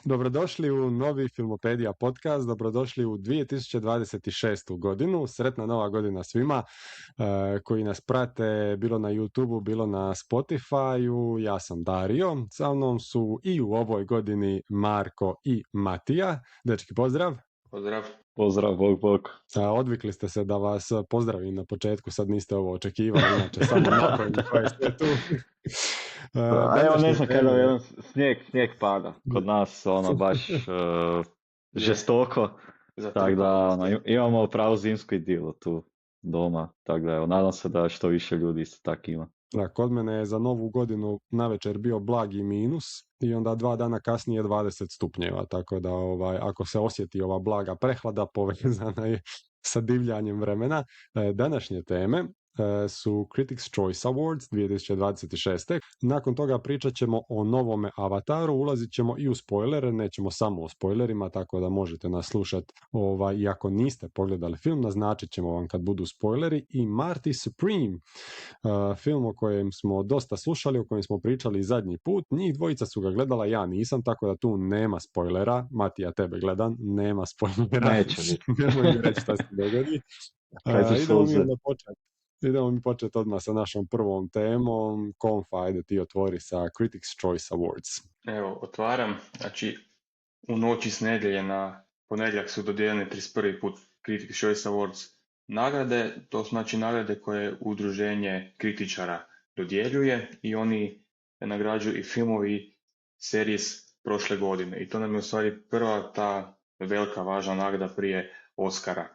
Dobrodošli u novi Filmopedija podcast, dobrodošli u 2026. godinu. Sretna nova godina svima koji nas prate bilo na YouTubeu, bilo na Spotifyu. Ja sam Dario, sa mnom su i u ovoj godini Marko i Matija. Dečki, pozdrav. Pozdrav. Pozdrav, bog. Odvikli ste se da vas pozdravim na početku, sad niste ovo očekivali, inače samo napravim koje ste tu. Evo ne znam kada jedan snijeg pada kod nas, baš žestoko, tako da imamo pravu zimsku idilu tu doma, tako da nadam se da što više ljudi isto tako ima. Da, kod mene je za novu godinu navečer bio blagi minus i onda 2 dana kasnije 20 stupnjeva, tako da ako se osjeti ova blaga prehlada povezana je sa divljanjem vremena. Današnje teme su Critics' Choice Awards 2026. Nakon toga pričat ćemo o novome Avataru, ulazit ćemo i u spoilere, nećemo samo o spoilerima, tako da možete nas slušati i ako niste pogledali film, naznačit ćemo vam kad budu spoileri. I Marty Supreme, film o kojem smo dosta slušali, o kojem smo pričali zadnji put, njih dvojica su ga gledala, ja nisam, tako da tu nema spoilera. Mati, ja tebe gledam, nema spoilera. Neće biti. Nemoj mi reći šta se dogodi. Idemo mi početi odmah sa našom prvom temom. Konfa, ajde ti otvori sa Critics' Choice Awards. Evo, otvaram. Znači, u noći s nedjelje na ponedjeljak su dodijeljene 31. put Critics' Choice Awards nagrade. To su znači nagrade koje udruženje kritičara dodjeljuje i oni nagrađuju i filmovi serije prošle godine. I to nam je u stvari prva ta velika važna nagrada prije Oscara.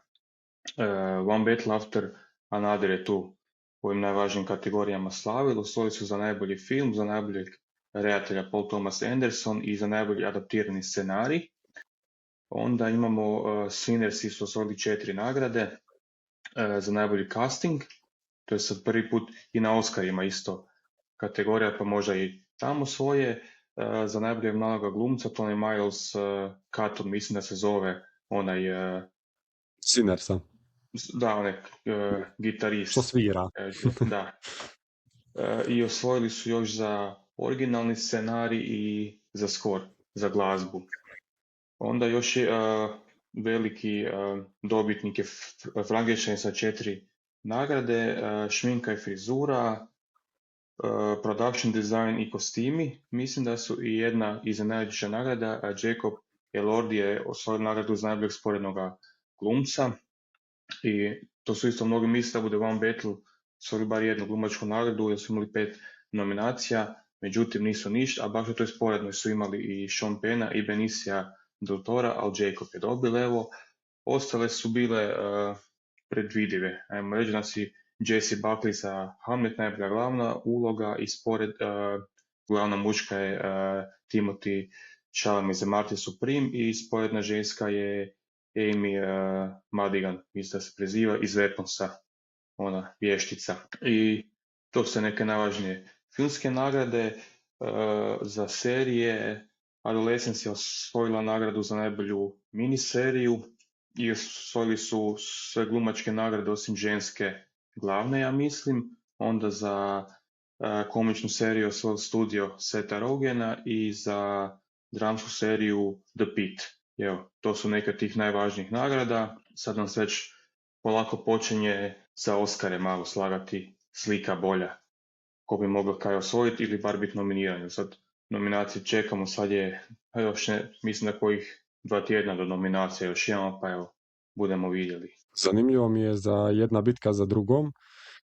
One Battle After Another je tu u ovim najvažnijim kategorijama slavilo. Osvojili su za najbolji film, za najboljeg redatelja Paul Thomas Anderson i za najbolji adaptirani scenarij. Onda imamo Sinnersi su osvojili 4 nagrade za najbolji casting. To je sad prvi put i na Oscarima isto kategorija, pa možda i tamo svoje. Za najboljeg mladog glumca Tony Miles Cotton, mislim da se zove onaj... Sinnersa. Da, onaj gitarist. Što svira. Da. I osvojili su još za originalni scenarij i za skor, za glazbu. Onda još je veliki dobitnik je Frankenstein sa 4 nagrade, šminka i frizura, production design i kostimi. Mislim da su i jedna iznenađujuća nagrada, Jacob Elordi je osvojio nagradu za najboljeg sporednog glumca. I to su isto mnogi misle da bude One Battle osvojili bar jednu glumačku nagradu, jer su imali 5 nominacija, međutim nisu ništa, a baš u toj sporednoj su imali i Sean Penna i Benicia del Tora, ali Jacob je dobil. Evo, ostale su bile predvidive. Ajmo reći da si Jesse Buckley za Hamlet najbolja glavna uloga i spored glavna muška je Timothy Chalamet za Marty Supreme i sporedna ženska je Amy Madigan, mislim da se preziva, iz Weaponsa, ona vještica. I to su neke najvažnije filmske nagrade. Za serije Adolescence je osvojila nagradu za najbolju miniseriju i osvojili su sve glumačke nagrade osim ženske glavne, ja mislim. Onda za komičnu seriju osvojili studio Seta Rogena i za dramsku seriju The Pitt. Evo, to su neke od tih najvažnijih nagrada. Sad nam se već polako počinje za Oscare malo slagati slika bolja. Ko bi mogao kaj osvojiti ili bar biti nominiran. Sad nominacije čekamo, sad je još mislim da kojih 2 tjedna do nominacije još imamo, pa evo, budemo vidjeli. Zanimljivo mi je za jedna bitka za drugom,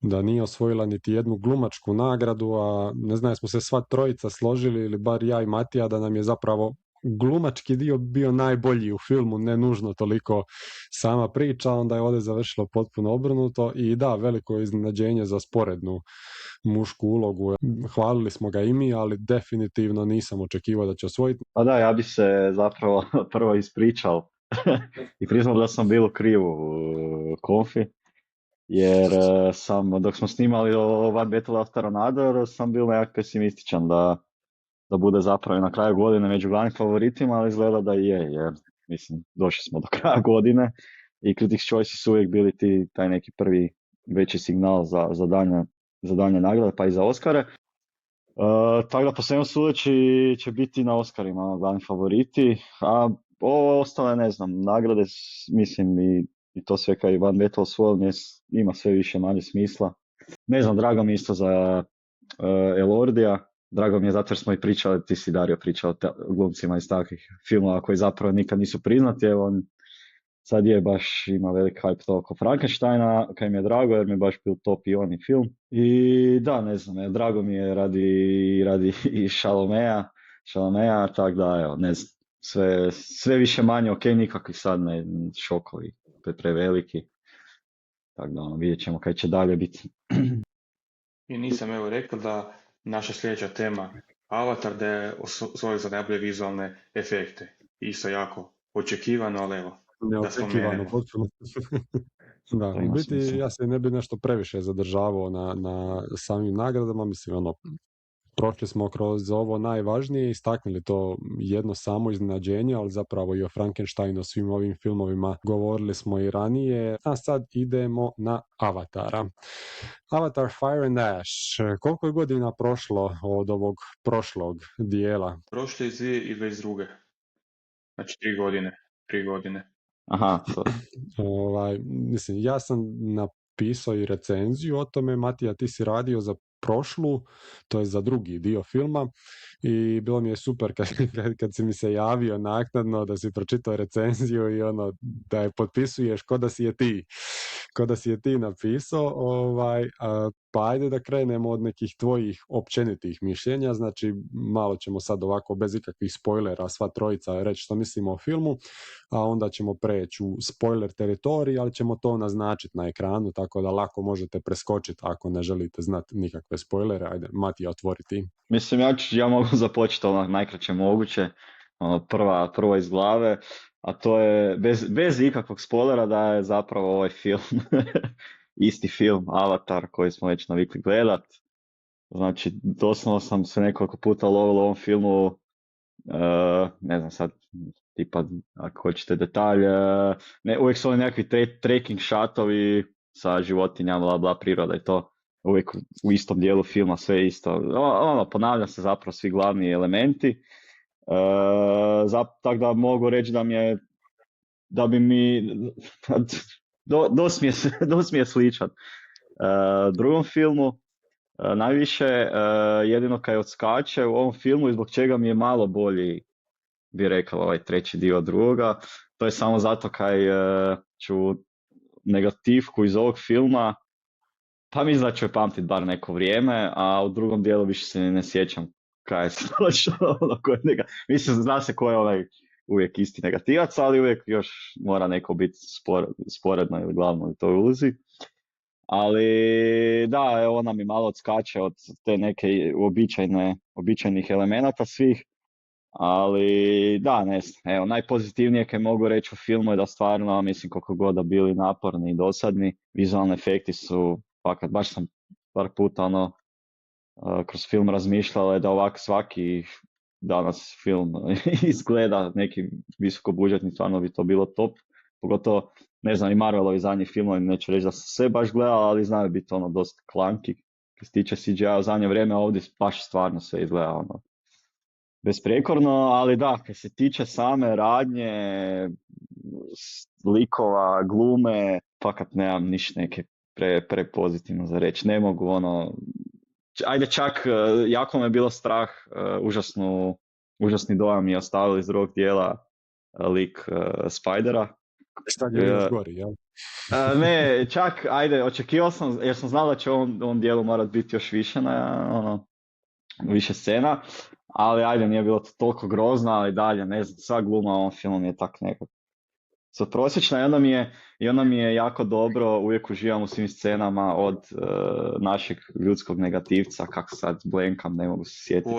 da nije osvojila niti jednu glumačku nagradu, a ne znam, smo se sva trojica složili, ili bar ja i Matija, da nam je zapravo glumački dio bio najbolji u filmu, ne nužno toliko sama priča, onda je ovdje završilo potpuno obrnuto i da, veliko iznenađenje za sporednu mušku ulogu. Hvalili smo ga i mi, ali definitivno nisam očekivao da će osvojiti. Pa da, ja bi se zapravo prvo ispričao i priznao da sam bilo krivo u konfi, jer sam, dok smo snimali One Battle After Another, sam bio nekako pesimističan da bude zapravo na kraju godine među glavnim favoritima, ali izgleda da je, jer mislim, došli smo do kraja godine i Critics' Choice su uvijek bili taj neki prvi veći signal za daljnje za daljnje nagrade, pa i za Oscare. Tako da po svemu sudeći će biti na Oscarima glavni favoriti, a ovo ostale ne znam, nagrade mislim i to sve kao i Van Betel osvojio ima sve više manje smisla. Ne znam, drago mi isto za Elordija, drago mi je zato jer smo i pričali, ti si Dario pričao o glumcima iz takvih filmova koji zapravo nikad nisu priznati, evo on sad je baš ima velik hype to oko Frankensteina, kaj mi je drago jer mi je baš bio top i oni film. I da, ne znam, drago mi je radi i Chalametea, tako da, evo, ne znam, sve više manje, ok, nikakvih sad ne šokovi, preveliki. Tako da, vidjet ćemo kaj će dalje biti. I nisam evo rekao da naša sljedeća tema Avatar da je osvojio za najbolje vizualne efekte. Isto jako očekivano, ali evo. Neočekivano, potpuno. Da, u biti ja se ne bi nešto previše zadržavao na samim nagradama, mislim, prošli smo kroz ovo najvažnije, istaknuli to jedno samo iznenađenje, ali zapravo i o Frankensteinu, svim ovim filmovima govorili smo i ranije, a sad idemo na Avatara. Avatar Fire and Ash, koliko je godina prošlo od ovog prošlog dijela? Prošlo je 2022. Znači 3 godine. Aha. Mislim, ja sam napisao i recenziju o tome, Matija, ti si radio za prošlu, to je za drugi dio filma i bilo mi je super kad si mi se javio naknadno da si pročitao recenziju i da je potpisuješ ko da si je ti napisao, pa ajde da krenemo od nekih tvojih općenitih mišljenja, znači malo ćemo sad ovako bez ikakvih spoilera sva trojica reći što mislimo o filmu, a onda ćemo preći u spoiler teritorij, ali ćemo to naznačiti na ekranu, tako da lako možete preskočiti ako ne želite znati nikakve spoilere. Ajde, Matija, otvori ti. Mislim, ja mogu započeti najkraće moguće, prvo iz glave, a to je bez ikakvog spoilera da je zapravo ovaj film isti film Avatar koji smo već navikli gledat. Znači, doslovno sam se nekoliko puta lovio u ovom filmu, ne znam sad, tipa, ako hoćete detalje, uvijek su oni nekakvi tracking shotovi sa životinjama, bla bla, priroda i to, uvijek u istom dijelu filma, sve isto. Ponavlja se zapravo svi glavni elementi. Tako da mogu reći da bi mi dosmije sličan drugom filmu. Najviše jedino kaj odskače u ovom filmu i zbog čega mi je malo bolji, bi rekao, ovaj treći dio drugoga, to je samo zato kaj ću negativku iz ovog filma, pa mislim da ću je pamtit bar neko vrijeme, a u drugom dijelu više se ne sjećam kaj je točno mislim, zna se ko je ovaj uvijek isti negativac, ali uvijek još mora neko biti sporedno ili glavno u toj ulozi. Ali da, ona mi malo odskače od te neke običajnih elemenata svih, ali da, ne znam, evo, najpozitivnije kaj mogu reći u filmu je da stvarno, mislim, koliko god da bili naporni i dosadni, vizualni efekti su, fakat, baš sam par puta kroz film razmišljala da ovak svaki danas film izgleda neki visokobudžetni, stvarno bi to bilo top, pogotovo, ne znam, i Marvelovi zadnji filmovi, neću reći da sam sve baš gledala, ali znaju biti dosta klanki, kad se tiče CGI u zadnje vrijeme, ovdje baš stvarno sve izgleda besprijekorno, ali da, kad se tiče same radnje, likova, glume, fakat nemam ništa neke prepozitivno za reći, ne mogu ajde čak, jako me je bilo strah, užasni dojam mi je ostavili iz drugog dijela lik Spidera. Sad je još gori, jel? Ne, čak, ajde, očekivao sam, jer sam znao da će ovom dijelu morat biti još više više scena, ali ajde, nije bilo to toliko grozno, ali dalje, ne znam, sva gluma u ovom filmu je tak nekako prosječna i onda mi je jako dobro, uvijek uživam u svim scenama od našeg ljudskog negativca, kako sad blenkam, ne mogu se sjetiti.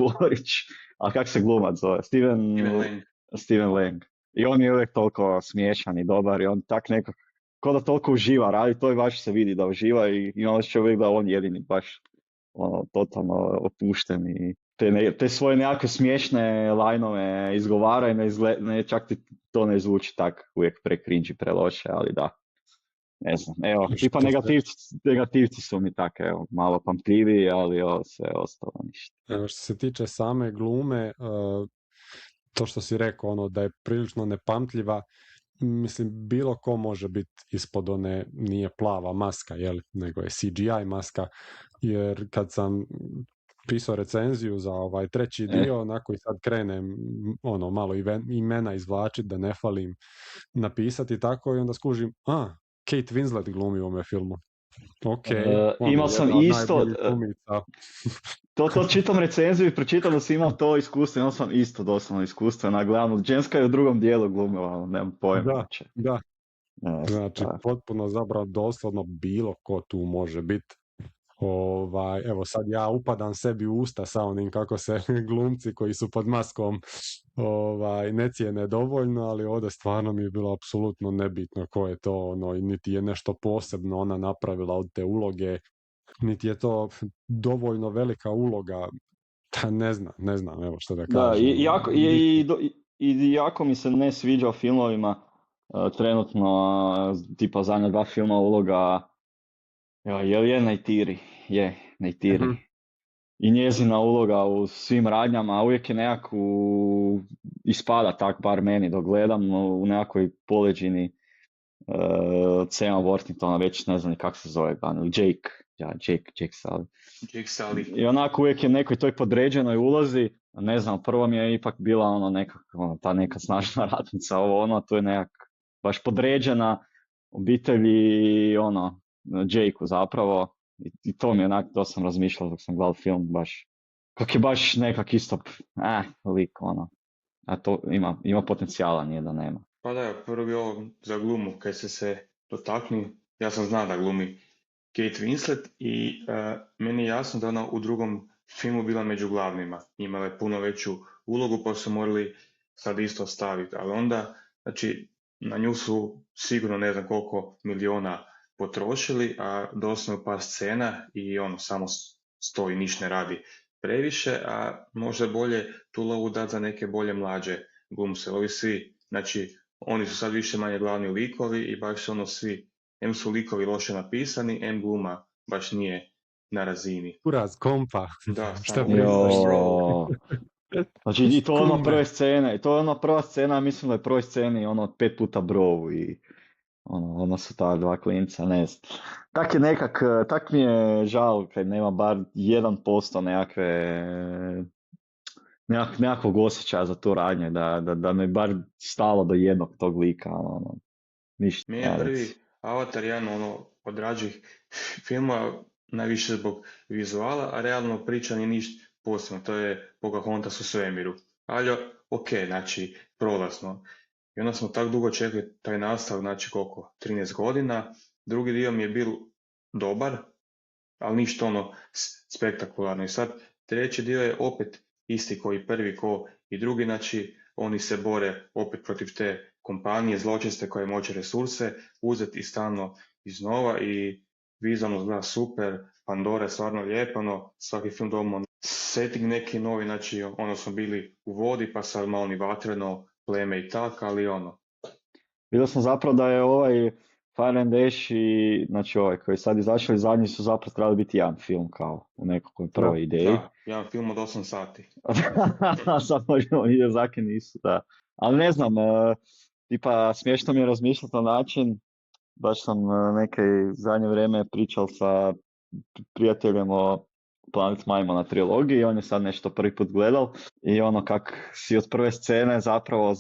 Kvorić. A kako se glumac zove? Steven Lang. I on je uvijek toliko smiješan i dobar i on tak nekako, ko da toliko uživa radi, to i baš se vidi da uživa i on će uvijek da on jedini baš totalno opušten i te svoje nekakve smiješne lajnove izgovara i čak ti to ne zvuči tak uvijek pre cringy, pre loše, ali da. ne znam, evo, Što tipa se- negativci su mi tako, evo, malo pamtljivi, ali ovo sve ostalo ništa. Evo, što se tiče same glume, to što si rekao, ono, da je prilično nepamtljiva, mislim, bilo ko može biti ispod one, nije plava maska, nego je CGI maska, jer kad sam pisao recenziju za ovaj treći dio, onako i sad krenem ono, malo imena izvlačiti da ne falim napisati tako i onda skužim, Kate Winslet glumi u ovome filmu. Ok, Imao sam jedna od isto, najboljih glumica. to čitam recenziju i pročitam da si imao to iskustvo, imao sam isto doslovno iskustvo, na glavnu, ženska je u drugom dijelu glumila, nemam pojma. Da, Ne, znači da. potpuno zapravo doslovno bilo ko tu može biti. Evo sad ja upadam sebi u usta sa onim kako se glumci koji su pod maskom ne cijene dovoljno, ali ovdje stvarno mi je bilo apsolutno nebitno ko je to, ono, i niti je nešto posebno ona napravila od te uloge, niti je to dovoljno velika uloga, ne znam, evo što da kažem. Da, i jako mi se ne sviđa u filmovima trenutno, tipa zadnja 2 filma uloga, je Neytiri, Mhm. I njezina uloga u svim radnjama uvijek je nekako ispada, tak bar meni dok gledam, u nekakvoj poleđini Sama Worthingtona, već ne znam ni kako se zove, Jake Sully. Jake Sully. I onako uvijek je nekoj toj podređenoj ulozi, ne znam, prvo mi je ipak bila ta neka snažna ratnica, to je nekak baš podređena obitelji, Jakeu zapravo, i to mi je onak, to sam razmišljao dok sam gledao film, baš, kak je baš nekak isto, lik, a to ima potencijala, nije da nema. Pa da, prvo bi ovo za glumu, kad se dotakni, ja sam znao da glumi Kate Winslet i meni je jasno da ona u drugom filmu bila među glavnima. Imala je puno veću ulogu pa su morali sad isto staviti, ali onda, znači, na nju su sigurno ne znam koliko miliona potrošili, a doslovno par scena i samo stoji, niš ne radi previše, a možda bolje tu lovu dati za neke bolje mlađe glumce. Ovi svi, znači, oni su sad više manje glavni likovi i baš svi, em su likovi loše napisani, em gluma baš nije na razini. Kuraz, kompa. Da, Šta samo priznaš? bro. Znači, i to je prve scene, i to je prva scena, mislim da je prvoj sceni 5 puta bro i su ta 2 klinca, ne znam. Tak mi je žal kad nema bar 1% nekakvog osjećaja za tu radnje, da me bar stalo do jednog tog lika, ništa. Meni je prvi Avatar jedan od rađih filmova, najviše zbog vizuala, a realno priča nije ništa posebno, to je Pocahontas u svemiru. Ali ok, znači prolazno. I onda smo tako dugo čekali taj nastavak, znači koliko, 13 godina. Drugi dio mi je bil dobar, ali ništa spektakularno. I sad treći dio je opet isti koji prvi, ko i drugi, znači oni se bore opet protiv te kompanije zločeste koje moće resurse uzeti i stalno iznova i vizualno zgleda super, Pandora je stvarno lijepa, svaki film doma setting neki novi, znači smo bili u vodi pa sad malo ni vatreno, pleme i tak, ali Vidio sam zapravo da je Fire and Ash i, znači koji sad izašli zadnji su zapravo trebali biti jedan film kao u nekakvoj prvoj ideji. Da, jedan film od 8 sati. Sad možemo vidjeti zake nisu, da. Ali ne znam, tipa smiješno mi je razmišljati na način, baš sam neke zadnje vrijeme pričal sa prijateljem o Planet Majmuna trilogiji i on je sad nešto prvi put gledal i kak si od prve scene zapravo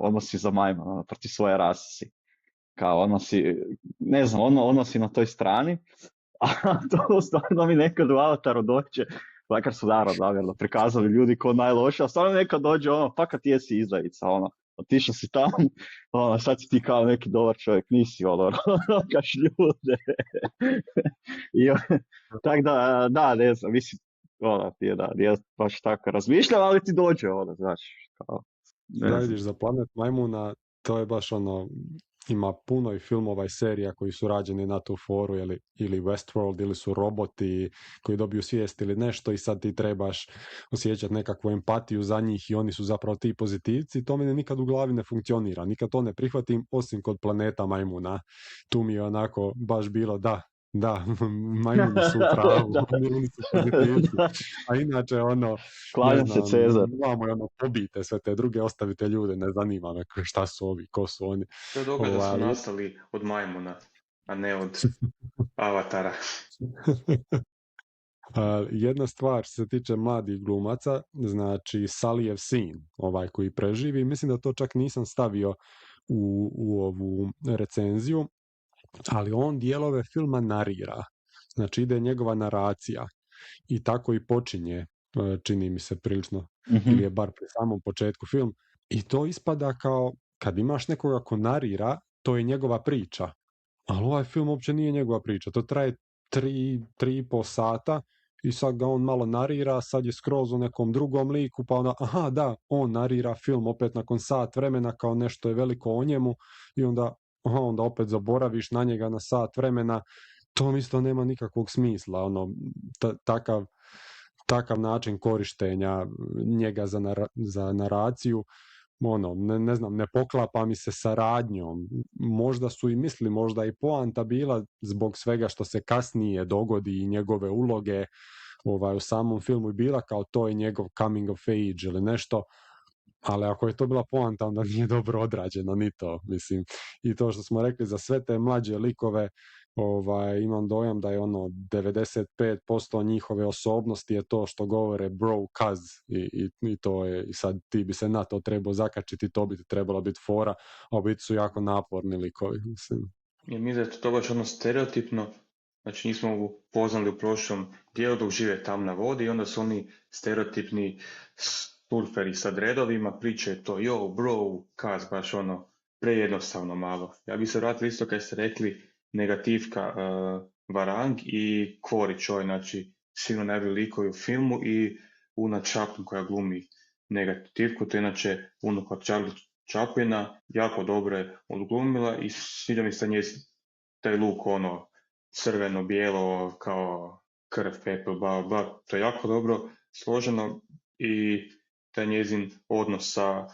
odnosi za majmuna protiv svoje rase. Kao ne znam, si na toj strani, a to stvarno mi nekad u Avataru dođe, makar su namjerno prikazali ljudi ko najloše, a stvarno nekad dođe pa kad ti jesi izdajica, otišao si tamo, sad si ti kao neki dobar čovjek, nisi kaš ljude. Tak da, ne znam, mislim, nije baš tako razmišljam, ali ti dođe, znaš, kao. Da, vidiš, za Planet Majmuna, to je baš ima puno i filmova i serija koji su rađeni na tu foru ili Westworld ili su roboti koji dobiju svijest ili nešto i sad ti trebaš osjećati nekakvu empatiju za njih i oni su zapravo ti pozitivci. To mi nikad u glavi ne funkcionira. Nikad to ne prihvatim osim kod Planeta majmuna. Tu mi je onako baš bilo da, majmuni su u pravu, majmuni su pozitivci. A inače, ono, Klanjam se, Cezar. Vamo je ono, pobijte sve te druge, ostavite ljude, ne zanima me šta su ovi, ko su oni. To je dobro da su nastali od majmuna, a ne od avatara. Jedna stvar što se tiče mladih glumaca, znači Sullyjev sin, ovaj koji preživi, mislim da to čak nisam stavio u ovu recenziju, ali on dijelove filma narira. Znači ide njegova naracija i tako i počinje, čini mi se prilično, ili je bar pri samom početku film. I to ispada kao, kad imaš nekoga ko narira, to je njegova priča. Ali ovaj film uopće nije njegova priča. To traje 3,5 sata i sad ga on malo narira, sad je skroz u nekom drugom liku, pa onda, aha, da, on narira film opet nakon sat vremena kao nešto je veliko o njemu i onda opet zaboraviš na njega na sat vremena. To isto nema nikakvog smisla, ono, takav način korištenja njega za naraciju, ono, ne znam, ne poklapa mi se sa radnjom. Možda su i misli, možda i poanta bila zbog svega što se kasnije dogodi i njegove uloge u samom filmu i bila kao to je njegov coming of age ili nešto, ali ako je to bila poanta, onda nije dobro odrađeno ni to, mislim. I to što smo rekli za sve te mlađe likove, imam dojam da je 95% njihove osobnosti je to što govore bro, cuz i to je, i sad ti bi se na to trebao zakačiti, to bi ti trebalo biti fora, a u biti su jako naporni likovi, mislim. Ja mislim da je to baš stereotipno, znači nismo upoznali u prošlom dijelu dok žive tam na vodi i onda su oni stereotipni surferi sa dredovima, pričaju to yo bro, cuz, baš prejednostavno malo. Ja bi se vratili isto kad ste rekli negativka Varang i Kvorić, znači sigurno najbolji likovi u filmu i Una Chaplin koja glumi negativku, to je inače unuka Charlie Chaplina, jako dobro je odglumila i sviđa mi se njezin taj luk, crveno, bijelo, kao krv, pepel, to je jako dobro složeno i taj njezin odnos sa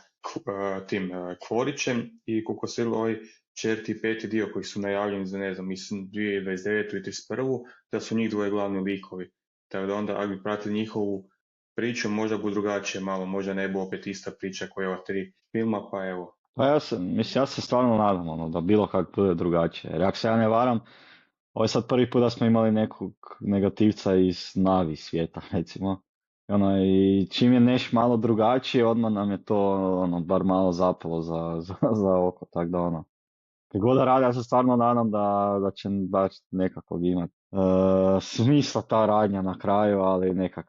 tim Kvorićem i koliko se ovaj 4. i 5. dio koji su najavljeni za, ne znam, mislim 2029. i 31. da su njih dvoje glavni likovi. Tako da onda, ako bi pratili njihovu priču, možda bu drugačije malo, možda ne bu opet ista priča koja je ova 3 filma, pa evo. Pa ja se stvarno nadam da bilo kako bude drugačije. Jer ako se ja ne varam, ovo je sad prvi put da smo imali nekog negativca iz Navi svijeta, recimo. I čim je nešto malo drugačije, odmah nam je to bar malo zapelo za oko, tako da Kad god da radi, ja se stvarno nadam da će baš nekakvog imati smisla ta radnja na kraju, ali nekak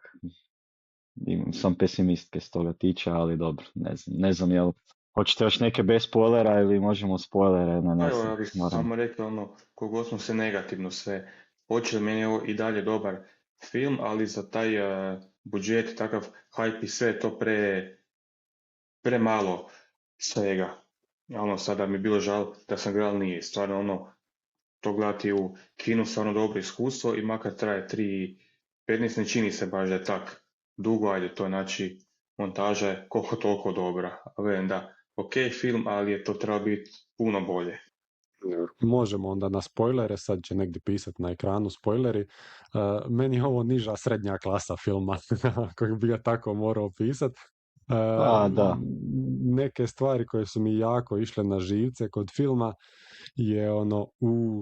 sam pesimist s toga tiče, ali dobro, ne znam jel. Hoćete još neke bez spoilera ili možemo spoilere na nas? Evo, ja bih samo rekao koliko smo se negativno sve. Hoće meni je ovo i dalje dobar film, ali za taj budžet, takav hype i sve to premalo svega. Sada mi je bilo žal da sam gledal nije. Stvarno to gledati u kinu stvarno dobro iskustvo i makar traje 3:15, ne čini se baš da je tak dugo, ajde to znači montaža je koliko toliko dobra. A velim da, ok film, ali je to treba biti puno bolje. Možemo onda na spoilere, sad će negdje pisati na ekranu spoileri. Meni je ovo niža srednja klasa filma, ako bi ga tako morao pisati. Da. Neke stvari koje su mi jako išle na živce kod filma je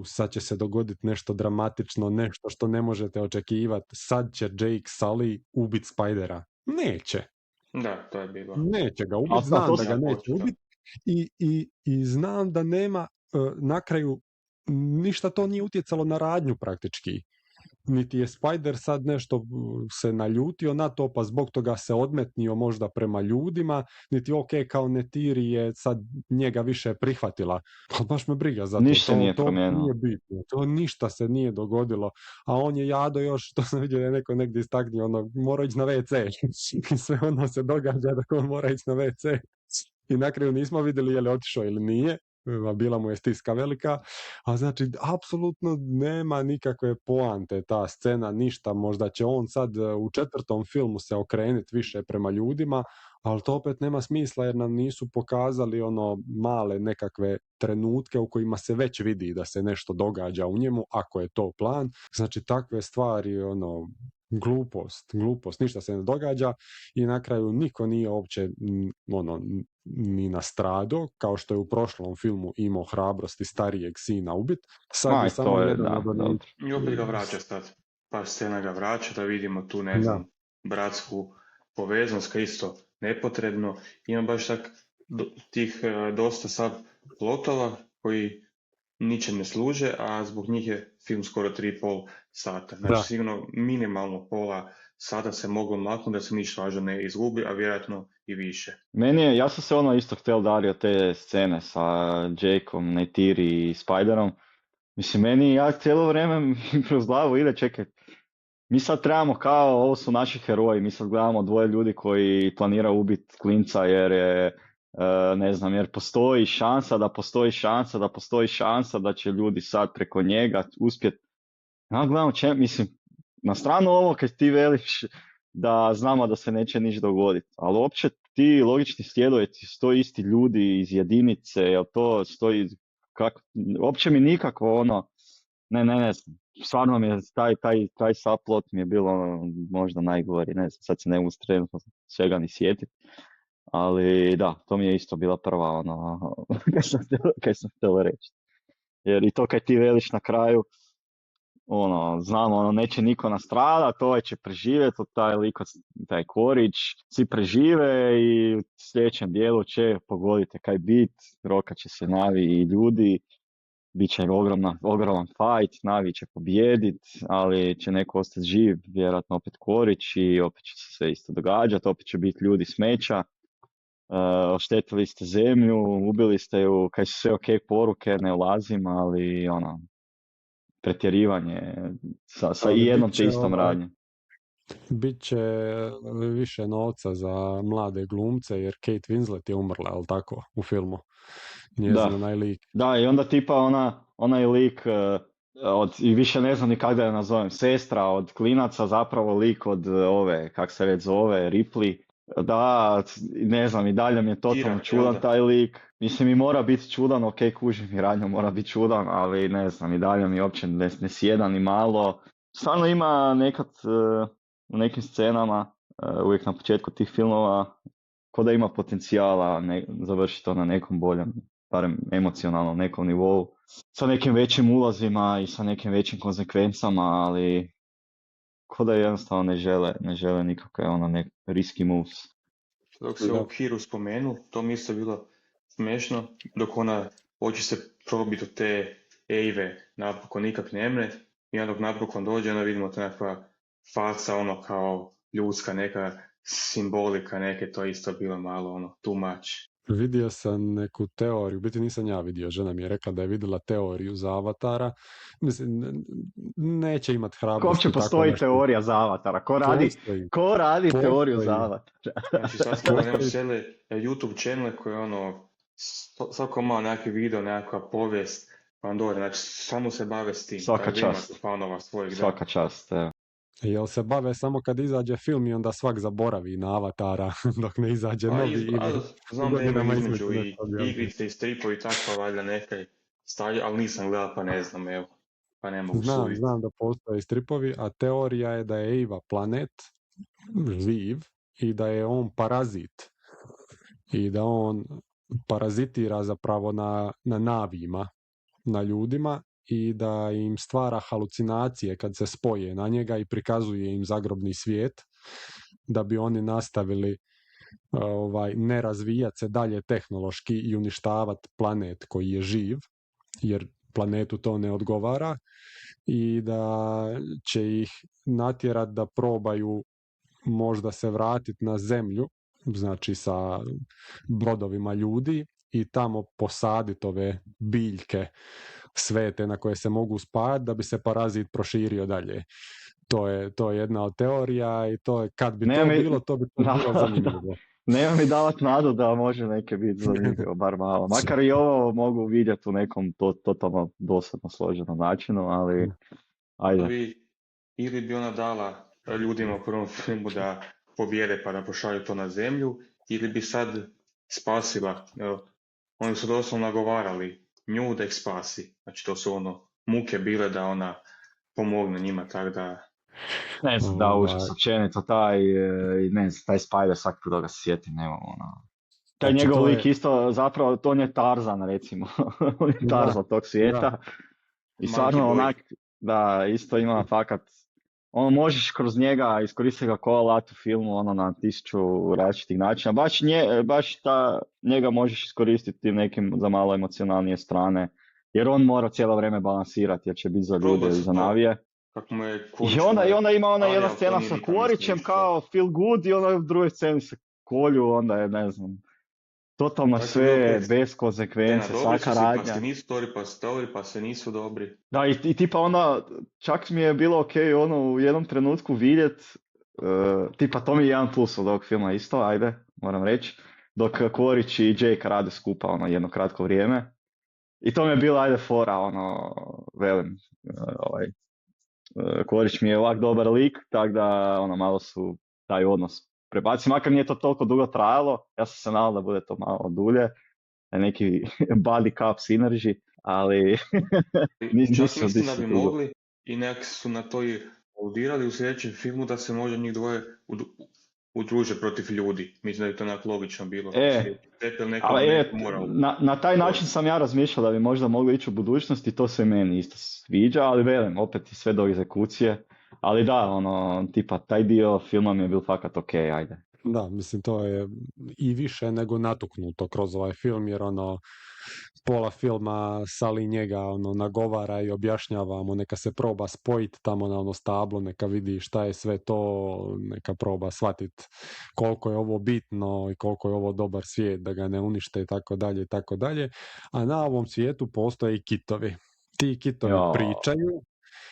sad će se dogoditi nešto dramatično, nešto što ne možete očekivati, sad će Jake Sully ubiti Spidera. Neće. Da, to je bilo. Neće ga ubiti, znam da ga neće ubiti i znam da nema na kraju ništa to nije utjecalo na radnju praktički. Niti je Spider sad nešto se naljutio na to, pa zbog toga se odmetnio možda prema ljudima, niti kao Netiri je sad njega više prihvatila. Pa baš me briga za to. Ništa nije promijenilo. Nije bitno. To ništa se nije dogodilo. A on je jado još, to sam vidio da je neko negdje istaknio, mora ići na WC. I sve se događa da on mora ići na WC. I na kraju nismo vidjeli je li otišao ili nije. bila mu je stiska velika, a znači apsolutno nema nikakve poante ta scena, ništa, možda će on sad u 4. filmu se okrenuti više prema ljudima, ali to opet nema smisla jer nam nisu pokazali ono male nekakve trenutke u kojima se već vidi da se nešto događa u njemu, ako je to plan. Znači takve stvari, ono, glupost, ništa se ne događa i na kraju niko nije uopće ni nastradao, kao što je u prošlom filmu imao hrabrosti starijeg sina ubit. Sad je samo jedan od... I opet ga vraća sad. Par scena ga vraća da vidimo tu, ne znam, bratsku povezanost, kao isto nepotrebno. Ima baš tak tih dosta sad plotova koji ničem ne služe, a zbog njih je film skoro 3,5 sata. Znači sigurno minimalno pola sata se moglo maknuti da se ništa važno ne izgubi, a vjerojatno i više. Ja sam se isto htio dario te scene sa Jakeom, Neytiri i Spiderom. Mislim, ja cijelo vrijeme kroz glavu ide, čekaj, mi sad trebamo kao, ovo su naši heroji, mi sad gledamo dvoje ljudi koji planira ubiti klinca jer je, ne znam, jer postoji šansa da će ljudi sad preko njega uspjeti. Ja gledamo mislim, na stranu ovo kad ti veliš da znamo da se neće niš dogoditi, ali uopće ti logični sljedoveci, stoji isti ljudi iz jedinice, jel to stoji, uopće mi nikako ono, ne, stvarno mi je taj subplot mi je bilo možda najgori, ne znam, sad se ne mogu trenutno svega ni sjetiti, ali da, to mi je isto bila prva ono, kaj sam htjela reći. Jer i to kaj ti veliš na kraju, ono, znamo, ono, neće niko nastradat, ovaj će preživjeti, taj lik, taj Korić, svi prežive i u sljedećem dijelu će pogodite kaj bit, rokat će se Navi i ljudi, bit će ogroman fight, Navi će pobijedit, ali će neko ostati živ, vjerojatno opet Korić i opet će se sve isto događati, opet će biti ljudi smeća, oštetili ste zemlju, ubili ste ju, kaj su sve ok poruke, ne ulazim, ali ono, pretjerivanje sa i jednom te istom radnjom. Biće više novca za mlade glumce jer Kate Winslet je umrla, ali tako, u filmu. Njezin onaj lik. Da, i onda tipa onaj lik i više ne znam ni kako da je nazovem, sestra od klinaca, zapravo lik od ove, kak se već zove, Ripley. Da, ne znam, i dalje mi je totalno čudan taj lik. Mislim, i mora biti čudan, ok, kužim, i radnja mora biti čudan, ali ne znam, i dalje mi uopće ne sjeda ni malo. Stvarno ima nekad u nekim scenama, uvijek na početku tih filmova, ko da ima potencijala završiti to na nekom boljem, barem emocionalnom nekom nivou, sa nekim većim ulazima i sa nekim većim konsekvencama, ali ko da jednostavno ne žele nikakve risky moves. Dok se ovu Kiru spomenu, to mi isto bilo smiješno, dok ona hoće se probiti u te Ejve, napokon nikak ne mre, i onda dok napokon dođe, onda vidimo to nekakva faca, ono kao ljudska neka simbolika, neke, to isto bilo malo too much. Vidio sam neku teoriju, biti nisam ja vidio, žena mi je rekla da je vidjela teoriju za Avatara. Mislim, neće imati hrabrosti. Uopće postoji teorija za Avatara? Ko radi teoriju za Avatara? Znači sad smo cijele YouTube channele koje svako malo nekakvi video, nekakva povijest, Pandora, znači samo se bave s tim. Svaka čast. Svaka čast, evo. Jel se bave samo kad izađe film i onda svak zaboravi na Avatara dok ne izađe novi? Znam da ima između i igrice i stripovi i takva valjda nekaj stavlja, ali nisam gledao pa ne znam, evo. Pa ne mogu suditi. Znam da postoje stripovi, a teorija je da je Eva planet živ i da je on parazit. I da on parazitira zapravo na Navima, na ljudima, i da im stvara halucinacije kad se spoje na njega i prikazuje im zagrobni svijet, da bi oni nastavili ne razvijati se dalje tehnološki i uništavati planet koji je živ, jer planetu to ne odgovara, i da će ih natjerati da probaju možda se vratiti na zemlju, znači sa brodovima ljudi, i tamo posaditi ove biljke svete na koje se mogu spajati da bi se parazit proširio dalje. To je jedna od teorija i to je, kad bi bilo, to bi bilo zanimljivo. nema mi davat nadu da može neke biti zanimljivo, bar malo. Makar i ovo mogu vidjeti u nekom totalno dosadno složenom načinu, ali ajde. Ili bi ona dala ljudima u prvom filmu da pobjede pa da pošalju to na zemlju, ili bi sad spasila, evo, oni su doslovno nagovarali nju da ih spasi. Znači to su ono muke bile da ona pomogne njima, tako da... Ne znam, da, užas, općenito, ne znam, taj Spider, svaki put da ga se sjetim, nemamo, ono. Taj Znači, njegov to lik je- isto, zapravo, to on je Tarzan, recimo. On je Tarzan tog svijeta. I stvarno Monkey boy. onak, da, isto ima fakat, ono možeš kroz njega iskoristiti ga kao alat u filmu, ono na 1000 različitih načina. Baš njega možeš iskoristiti tim nekim za malo emocionalnije strane, jer on mora cijelo vrijeme balansirati, jer će biti za ljude Probao i za sam to. navije. Kako mu je I onda ima ona Ali jedna to scena nije sa nikad Kvorićem nisam kao feel good i onda u drugoj sceni se kolju, onda je, ne znam, totalno Tako sve je bilo bez konsekvence, dobri su svaka si, pa radnja. se nisu dobri, pa se nisu dobri. Da, i tipa onda, čak mi je bilo ok ono u jednom trenutku vidjet, tipa to mi je jedan plus od ovog filma isto, ajde, moram reći, dok Kvorić i Jake rade skupa ono jedno kratko vrijeme. I to mi je bilo, ajde, fora, ono, velim, Kvorić mi je ovak dobar lik, tako da, ono, malo su taj odnos prebaci, makar nije to toliko dugo trajalo, ja sam se nadao da bude to malo dulje, neki body cup synergy, ali Čak mislim da bi dugo. mogli i nekak su na to i aludirali u sljedećem filmu da se možda njih dvoje udruže protiv ljudi. Mislim da je to nekako logično bilo. Ali na taj način sam ja razmišljao da bi možda moglo ići u budućnosti, to se meni isto sviđa, ali velim, opet i sve do egzekucije. Ali da, ono, tipa, taj dio filma mi je bil fakat ok, ajde. Da, mislim, to je i više nego natuknuto kroz ovaj film, jer ono, pola filma Sali njega nagovara i objašnjava mu, neka se proba spojiti tamo na ono stablo, neka vidi šta je sve to, neka proba shvatiti koliko je ovo bitno i koliko je ovo dobar svijet, da ga ne unište i tako dalje i tako dalje. A na ovom svijetu postoje i kitovi. Ti kitovi pričaju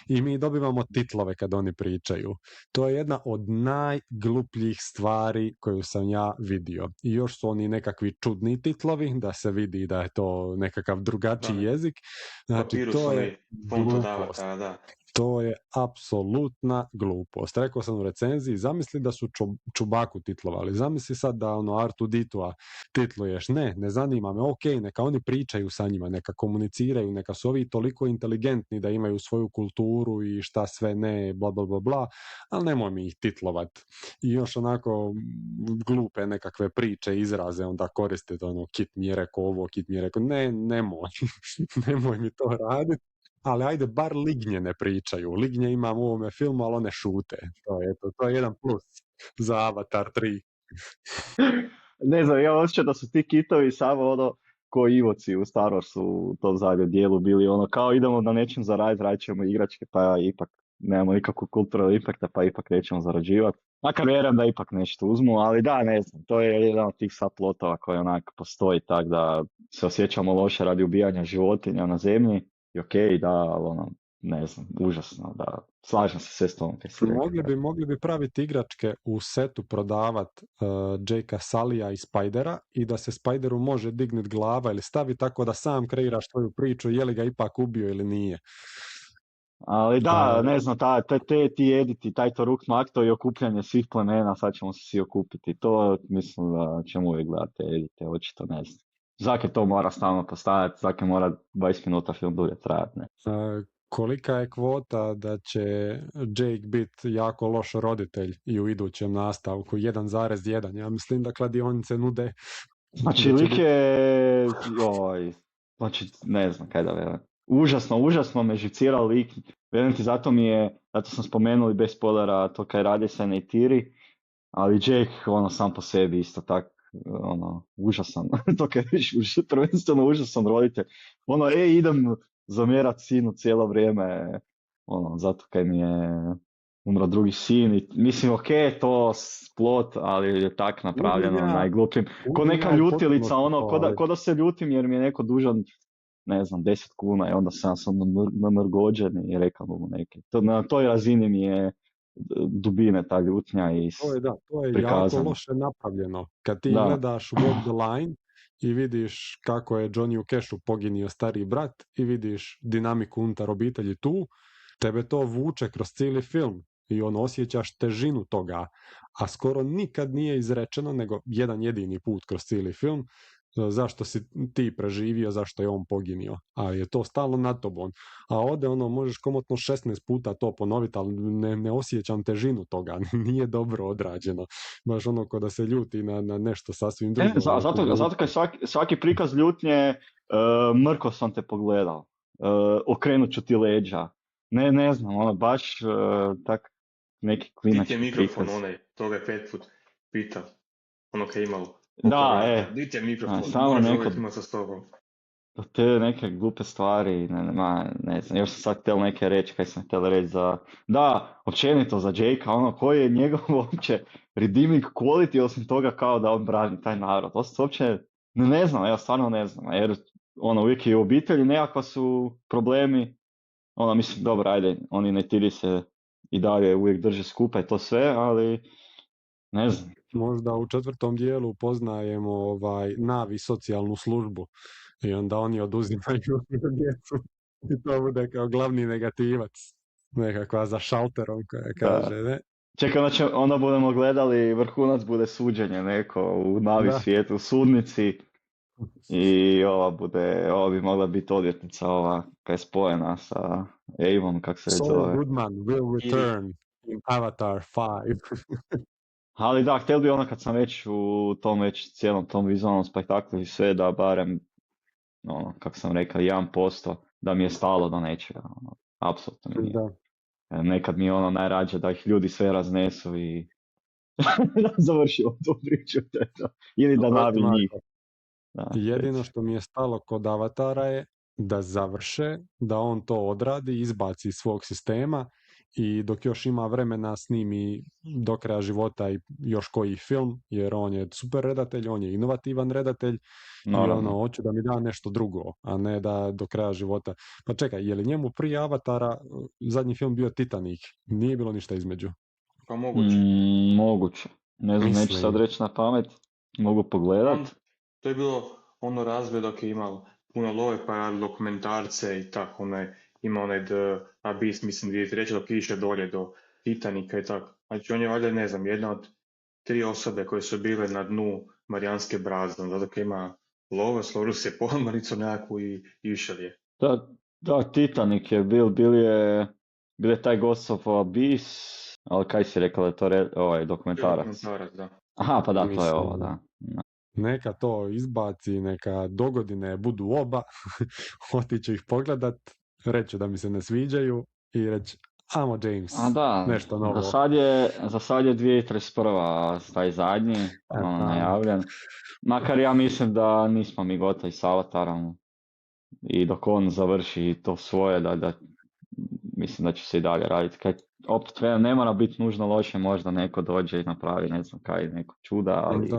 i mi dobivamo titlove kad oni pričaju. To je jedna od najglupljih stvari koju sam ja vidio. I još su oni nekakvi čudni titlovi, da se vidi da je to nekakav drugačiji jezik. Znači, to je glupost. To je apsolutna glupost. Rekao sam u recenziji, zamisli da su Čubaku titlovali. Zamisli sad da Artuditua titluješ. Ne zanima me. Ok, neka oni pričaju sa njima, neka komuniciraju, neka su ovi toliko inteligentni da imaju svoju kulturu i šta sve ne, bla bla bla bla, ali nemoj mi ih titlovat. I još onako glupe nekakve priče, izraze onda koristiti, Kit mi je rekao ovo, Kit mi je rekao, nemoj. Nemoj mi to raditi. Ali ajde, bar lignje ne pričaju. Lignje imam u ovome filmu, ali one šute. To je jedan plus za Avatar 3. Ne znam, ja osjećam da su ti kitovi samo ono ko Ivoci u Star Warsu u tom zadnjem dijelu bili ono kao idemo na nečem zaraditi, radit ćemo igračke, pa ipak nemamo nikakvu kulturnu impakta, pa ipak nećemo zarađivati. Makar vjerujem da ipak nešto uzmu, ali da, ne znam, to je jedan od tih subplotova koji onak postoji, tako da se osjećamo loše radi ubijanja životinja na zemlji. I okej, da, ali ono, ne znam, užasno, da, slažem se sve s tom. Mogli bi praviti igračke u setu prodavat Jakea Salija i Spidera i da se Spideru može dignut glava ili stavi tako da sam kreiraš svoju priču, je li ga ipak ubio ili nije. Ali da, ne znam, ti editi, taj Toruk Makto i okupljanje svih plemena, sad ćemo se svi okupiti, to mislim da ćemo uvijek gledati te edite, očito ne znam. Zake to mora stalno postaviti, zake mora 20 minuta film dulje trajati, ne. Kolika je kvota da će Jake biti jako loš roditelj i u idućem nastavku? 1,1. Ja mislim da kladionice nude... Znači, lik je... Znači, ne znam kaj da velim. Užasno me živcirao lik. Velim ti, zato sam spomenuli bez spoilera to kaj radi sa Neytiri, ali Jake, sam po sebi isto tak, užasan. To kaj viš, prvenstveno užasan roditelj. Idem zamjerat sinu cijelo vrijeme, zato kaj mi je umro drugi sin. I, mislim, to plot, ali je tak napravljeno najglupljim. Ko neka ljutilica, ko da se ljutim jer mi je neko dužan, ne znam, 10 kuna i onda sam namrgođen i rekao mu neke. Na toj razini mi je dubine ta ljutnja i To je jako prikazana. loše napravljeno. Kad ti Da. gledaš Walk the Line i vidiš kako je Johnny u Cashu poginio stariji brat i vidiš dinamiku unutar obitelji tu, tebe to vuče kroz cijeli film i osjećaš težinu toga, a skoro nikad nije izrečeno, nego jedan jedini put kroz cijeli film, zašto si ti preživio, zašto je on poginio, ali je to stalno nad tobom. A ovdje možeš komotno 16 puta to ponoviti, ali ne osjećam težinu toga, nije dobro odrađeno. Baš ko da se ljuti na nešto sasvim drugo. Zato kad svaki prikaz ljutnje, mrko sam te pogledao, okrenut ću ti leđa. Ne znam, baš tak neki klinački Dit je mikrofon prikaz. toga je 5 put pitao, kaj imalo. Da, Dit je mikrofon, samo moraš neko, uvijek imati sa sobom. te neke glupe stvari, ne znam, još sam sad htjel neke reći, kaj sam htjel reći da, općenito za Jakea, koji je njegov uopće redeeming quality osim toga kao da on brani taj narod, to se uopće, ne znam, ja stvarno ne znam, jer uvijek i u obitelji nekakva su problemi, mislim, dobro, ajde, oni netiri se i dalje uvijek drže skupa i to sve, ali ne znam. Možda u 4. dijelu poznajemo Navi socijalnu službu i onda oni oduzimaju djecu i to bude kao glavni negativac, nekakva za šalterom koja kaže, ne? Čekaj, znači onda budemo gledali, vrhunac bude suđenje neko u Navi svijetu, u sudnici i ova bi mogla biti odvjetnica, koja je spojena sa Avom, kak se Saul zove. Goodman will return in Avatar 5. Ali da, htjeli bi kad sam već u tom cijelom tom vizualnom spektaklu i sve, da barem, kako sam rekao, 1% da mi je stalo do nečega, apsolutno mi nije. Nekad mi je najrađe da ih ljudi sve raznesu i završimo tu priču. Ili da navi njih. Jedino što mi je stalo kod Avatara je da završe, da on to odradi, izbaci iz svog sistema i dok još ima vremena snimi do kraja života i još koji film, jer on je super redatelj, on je inovativan redatelj. I hoću da mi da nešto drugo, a ne da do kraja života. Pa čekaj, je li njemu prije Avatara zadnji film bio Titanic? Nije bilo ništa između? Pa moguće. Moguće. Ne znam, neću sad reći na pamet. Mogu pogledat. To je bilo razvoj dok je imao puno love, pa je dokumentarce i tako, ima onaj The Abyss, mislim 2003. dok je išao dolje do Titanika i tako. Znači on je valjda, ne znam, jedna od 3 osobe koje su bile na dnu Marijanske brazde, zato dok ima love, složio se podmornicu nekakvu i išao je. Da, Titanic je bil je taj Ghost of Abyss, ali kaj si rekao da je to dokumentarac? Dokumentarac, da. Aha, pa da, to je ovo, da. Neka to izbaci, neka dogodine budu oba, otiću ih pogledat, reći da mi se ne sviđaju i reći, amo James, nešto novo. Za sad je 2031. taj zadnji, najavljen. Makar ja mislim da nismo mi gotovi s Avatarom i dok on završi to svoje, da mislim da će se i dalje raditi. Opet ne mora biti nužno loše, možda neko dođe i napravi ne znam kaj, neko čuda, ali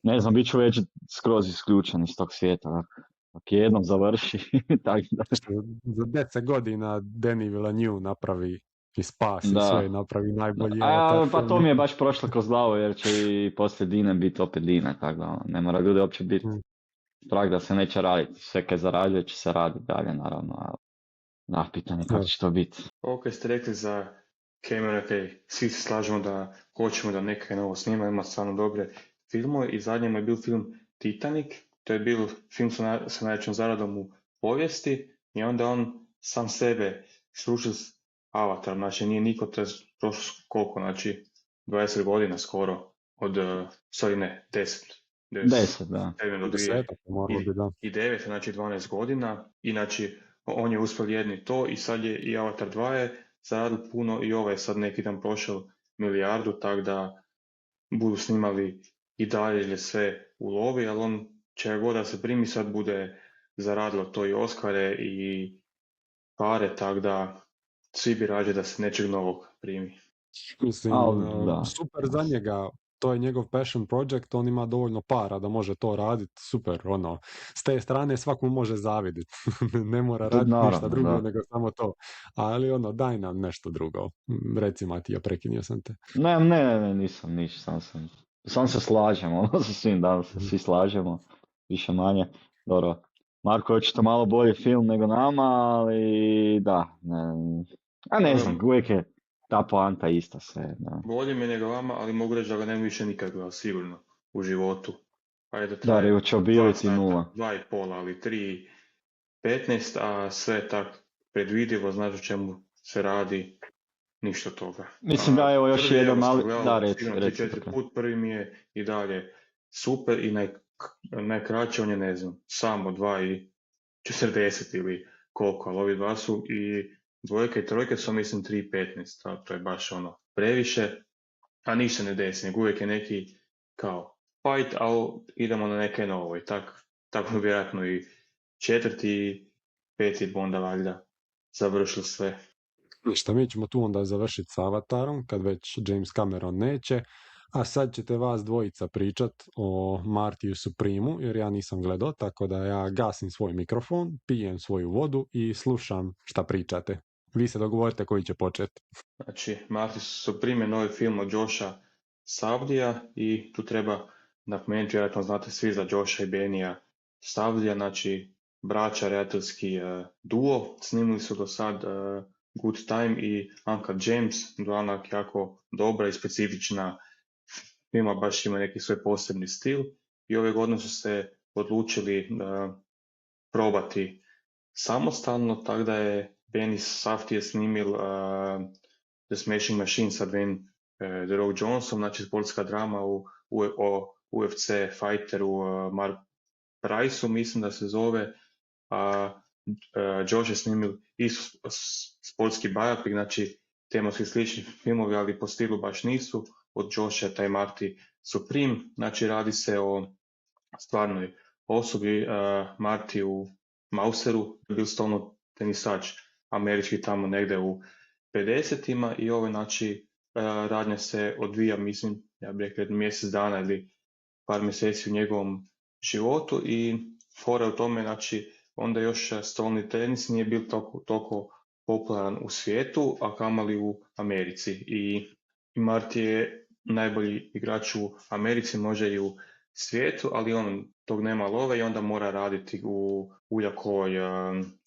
ne znam, bit ću već skroz isključen iz tog svijeta. Ako jednom završi, tako da... Za 10 godina Denis Villeneuve napravi i spasi sve i napravi najbolji. Pa to mi je baš prošlo kroz glavu, jer će i poslije Dine biti opet Dine, tako da ne mora ljudi uopće biti strah da se neće raditi. Sve kaj zarađuje će se raditi dalje, naravno. Da, pitanje kako će to biti. Ovo kaj ste rekli za Camerona, svi se slažemo da hoćemo da neka novo snima, ima stvarno dobre filmove i zadnjem je bil film Titanic, to je bil film sa najvećom zaradom u povijesti i onda on sam sebe srušio s Avatar, znači nije niko prošlo koliko, znači 20 godina skoro od, 10. 10, da. I 9, znači 12 godina i znači on je uspio jedni to i sad je i Avatar 2 je zaradil puno i ovaj je sad neki dan prošao milijardu, tako da budu snimali i dalje sve u lovi, ali on čega god da se primi sad bude zaradilo to i Oscare i pare, tako da svi bi rađe da se nečeg novog primi. Mislim, super za njega to je njegov passion project, on ima dovoljno para da može to raditi, super, ono, s te strane svakom može zaviditi, ne mora raditi ništa Naravno, drugo, da. nego samo to, ali ono, daj nam nešto drugo, reci Matija, prekinio sam te. Ne, nisam niš, sam se slažem, ono, sa svim, da se svi slažemo, više manje. Dobro, Marko je očito malo bolji film nego nama, ali da, a ne znam, uvijek je ta poanta ista sve, da. Bolje mi je nego vama, ali mogu reći da ga ne više nikad gledao, sigurno, u životu. Ajde, Da, traje 2 rewatchability sata, nula. 2,5, ali 3:15, a sve tak predvidivo, znaš o čemu se radi, ništa toga. Mislim da, evo još Prvi, jedan evo, sam mali, gledao da, sigurno reci. 3-4 put, prvi mi je i dalje super i najkraće on je, ne znam, samo 2:40 ili koliko, ali ovi dva su i dvojka i trojka su, mislim, 3:15, to je baš ono previše, a ništa ne desi, nego uvijek je neki kao fight, ali idemo na neke novo i tako vjerojatno i četvrti i peti Bonda valjda završili sve. Ništa, mi ćemo tu onda završiti s Avatarom, kad već James Cameron neće, a sad ćete vas dvojica pričat o Martiju Supremu, jer ja nisam gledao, tako da ja gasim svoj mikrofon, pijem svoju vodu i slušam šta pričate. Vi se dogovorite koji će početi. Znači, Marty Supreme je novi film od Josha Savdija i tu treba napomenuti, vjerojatno znate svi za Josha i Benija Savdija, znači braća, redateljski duo, snimili su do sad Good Time i Uncle James, dva onak jako dobra i specifična filma, baš ima neki svoj posebni stil i ove godine su se odlučili probati samostalno, tako da je Benny Safdie snimil The Smashing Machine sa Dwayne The Rock Johnson, znači sportska drama o UFC fighteru Mark Price-u, mislim da se zove, a Josh je snimil i sportski biopic, znači tematski slični filmovi, ali po stilu baš nisu, od Josha je taj Marty Supreme, znači radi se o stvarnoj osobi, Marty u Mauseru, bil stolno tenisač američki tamo negdje u 50-ima i ovo znači radnja se odvija, mislim, ja bih rekao mjesec dana ili par mjeseci u njegovom životu i fora u tome, znači, onda još stolni tenis nije bil toliko popularan u svijetu, a kamali u Americi. I Marty je najbolji igrač u Americi, može i u svijetu, ali on tog nema love i onda mora raditi u uljakoj,